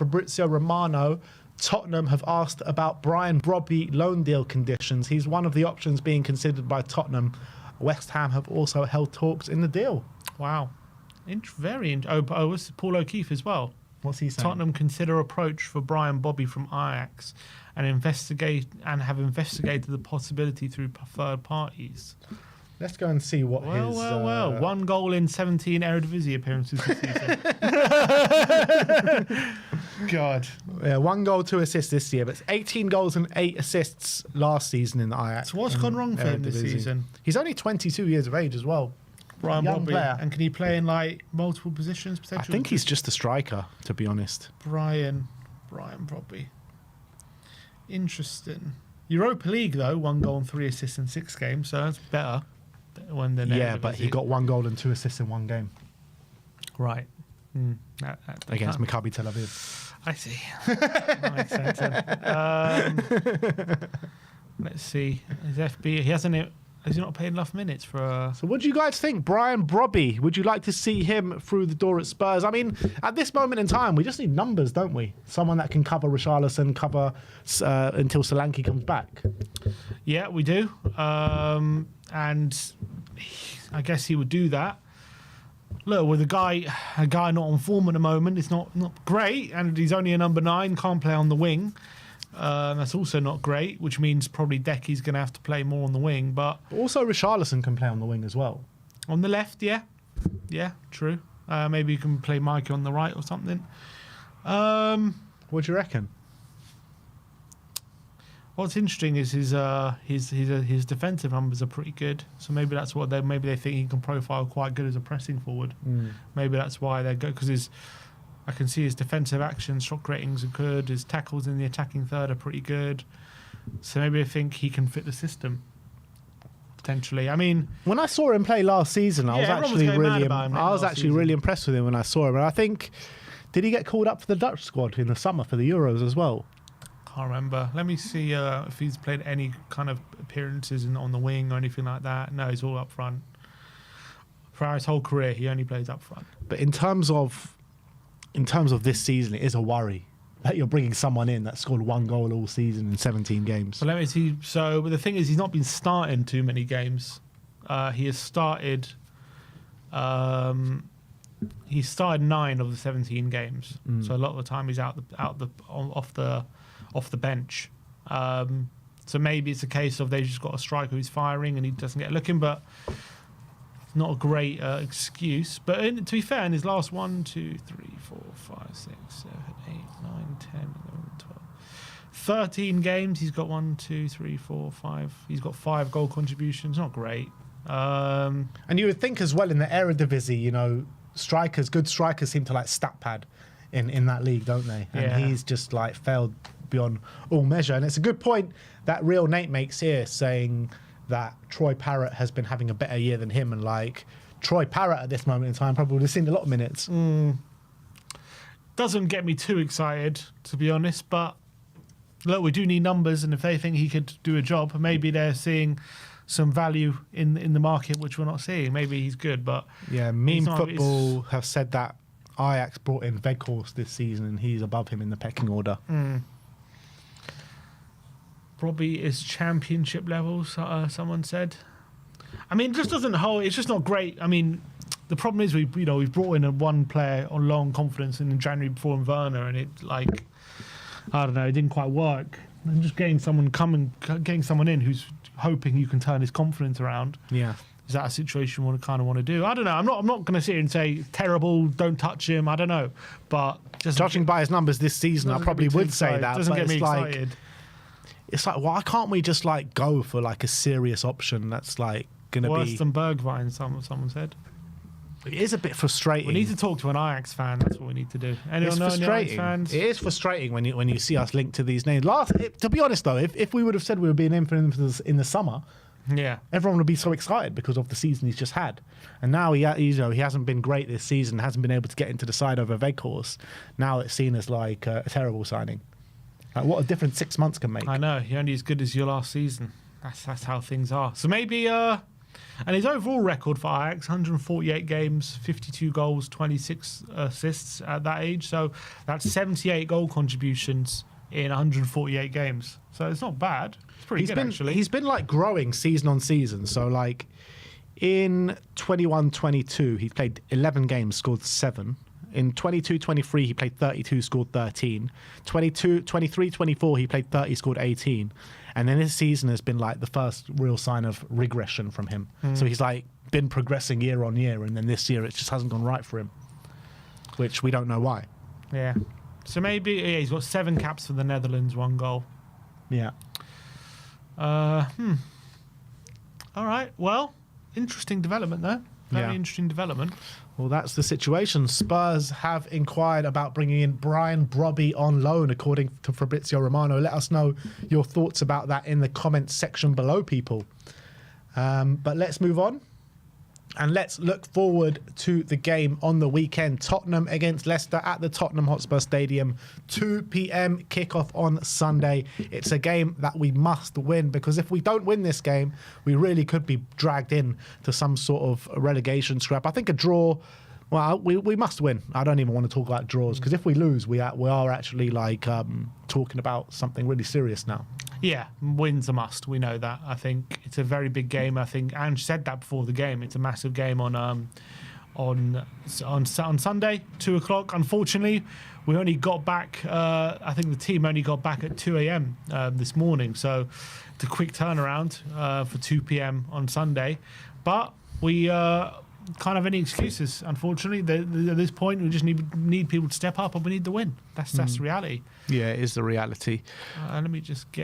Fabrizio Romano, Tottenham have asked about Brian Brobbey loan deal conditions. He's one of the options being considered by Tottenham. West Ham have also held talks in the deal. Wow. Oh, was Paul O'Keefe as well? What's he saying? Tottenham consider approach for Brian Brobbey from Ajax and have investigated the possibility through preferred parties. Let's go and see what his... Well. 1 goal in 17 Eredivisie appearances this season. God. Yeah, 1 goal, 2 assists this year, but it's 18 goals and 8 assists last season in the Ajax. So what's gone wrong for him this season? He's only 22 years of age as well. Brian Young Brobbey. player. And can he play in like multiple positions potentially? I think he's just a striker, to be honest. Brian Brobbey. Interesting. Europa League though, 1 goal and 3 assists in 6 games, so that's better Yeah, but he got 1 goal and 2 assists in 1 game. Right. Against Maccabi Tel Aviv. I see. That makes sense then. Let's see. His FB, has he not played enough minutes for... So what do you guys think? Brian Brobbey, would you like to see him through the door at Spurs? I mean, at this moment in time, we just need numbers, don't we? Someone that can cover Richarlison, cover until Solanke comes back. Yeah, we do. And I guess he would do that. Look, with a guy not on form at the moment, it's not great, and he's only a number 9, can't play on the wing. That's also not great, which means probably Decky's going to have to play more on the wing. But also Richarlison can play on the wing as well. On the left, yeah, true. Maybe you can play Mikey on the right or something. What do you reckon? What's interesting is his defensive numbers are pretty good. So maybe that's what they think he can profile quite good as a pressing forward. Maybe that's why they go, because I can see his defensive action, shot ratings are good. His tackles in the attacking third are pretty good. So maybe I think he can fit the system potentially. I mean, when I saw him play last season, I was actually really impressed with him when I saw him. And I think, did he get called up for the Dutch squad in the summer for the Euros as well? Can't remember. Let me see if he's played any kind of appearances on the wing or anything like that. No, he's all up front. For his whole career, he only plays up front. But in terms of this season, it is a worry that you're bringing someone in that scored 1 goal all season in 17 games. But let me see. So, but the thing is, he's not been starting too many games. He has started. He started 9 of the 17 games. So a lot of the time he's off the bench. So maybe it's a case of they've just got a striker who's firing and he doesn't get looking, but not a great excuse. But to be fair, in his last 1, 2, 3, 4, 5, 6, 7, 8, 9, 10, 11, 12, 13 games, he's got 1, 2, 3, 4, 5. He's got 5 goal contributions. Not great. And you would think as well in the Eredivisie, you know, good strikers seem to like stat pad in that league, don't they? And he's just like failed beyond all measure. And it's a good point that Real Nate makes here, saying that Troy Parrott has been having a better year than him, and like Troy Parrott at this moment in time probably would have seen a lot of minutes. Doesn't get me too excited, to be honest, but look, we do need numbers, and if they think he could do a job, maybe they're seeing some value in the market which we're not seeing. Maybe he's good, but yeah, Meme Football have said that Ajax brought in Weghorst this season and he's above him in the pecking order. Brobbey is championship levels, someone said. I mean, it just doesn't hold. It's just not great. I mean, the problem is we've brought in one player on long confidence in January before Werner, and it I don't know, it didn't quite work. And just getting someone in who's hoping you can turn his confidence around. Yeah. Is that a situation we kind of want to do? I don't know. I'm not going to sit here and say terrible, don't touch him. I don't know, but judging by his numbers this season, I probably would say that. Doesn't get me excited. It's like, why can't we just like go for like a serious option that's like going to be worse than Bergwijn? Someone said. It is a bit frustrating. We need to talk to an Ajax fan. That's what we need to do. It's frustrating. Fans? It is frustrating when you see us linked to these names. To be honest though, if we would have said we were being influenced in the summer, everyone would be so excited because of the season he's just had. And now he hasn't been great this season, hasn't been able to get into the side over Weghorst. Now it's seen as like a terrible signing. Like what a difference 6 months can make. I know, you're only as good as your last season. That's how things are. So maybe And his overall record for Ajax, 148 games, 52 goals, 26 assists at that age. So that's 78 goal contributions in 148 games. So it's not bad. It's pretty good, actually. He's been like growing season on season. So like in 21-22, he played 11 games, scored 7. In 22-23, he played 32, scored 13. 23-24, he played 30, scored 18. And then this season has been like the first real sign of regression from him. So he's like been progressing year on year, and then this year it just hasn't gone right for him, which we don't know why. Yeah. So maybe he's got 7 caps for the Netherlands, 1 goal. Yeah. All right. Well, interesting development there. Very interesting development. Well, that's the situation. Spurs have inquired about bringing in Brian Brobbey on loan, according to Fabrizio Romano. Let us know your thoughts about that in the comments section below, people. But let's move on. And let's look forward to the game on the weekend. Tottenham against Leicester at the Tottenham Hotspur Stadium. 2 p.m. kickoff on Sunday. It's a game that we must win, because if we don't win this game, we really could be dragged in to some sort of relegation scrap. I think a draw, well, we must win. I don't even want to talk about draws, because if we lose, we are actually like talking about something really serious now. Yeah, wins a must. We know that. I think it's a very big game. I think Ange said that before the game. It's a massive game on Sunday, 2 o'clock. Unfortunately, we only got back. I think the team only got back at 2 a.m. This morning, so it's a quick turnaround for 2 p.m. on Sunday. But we can't have any excuses. Unfortunately, at this point, we just need people to step up, and we need the win. That's reality. Yeah, it is the reality. Let me just get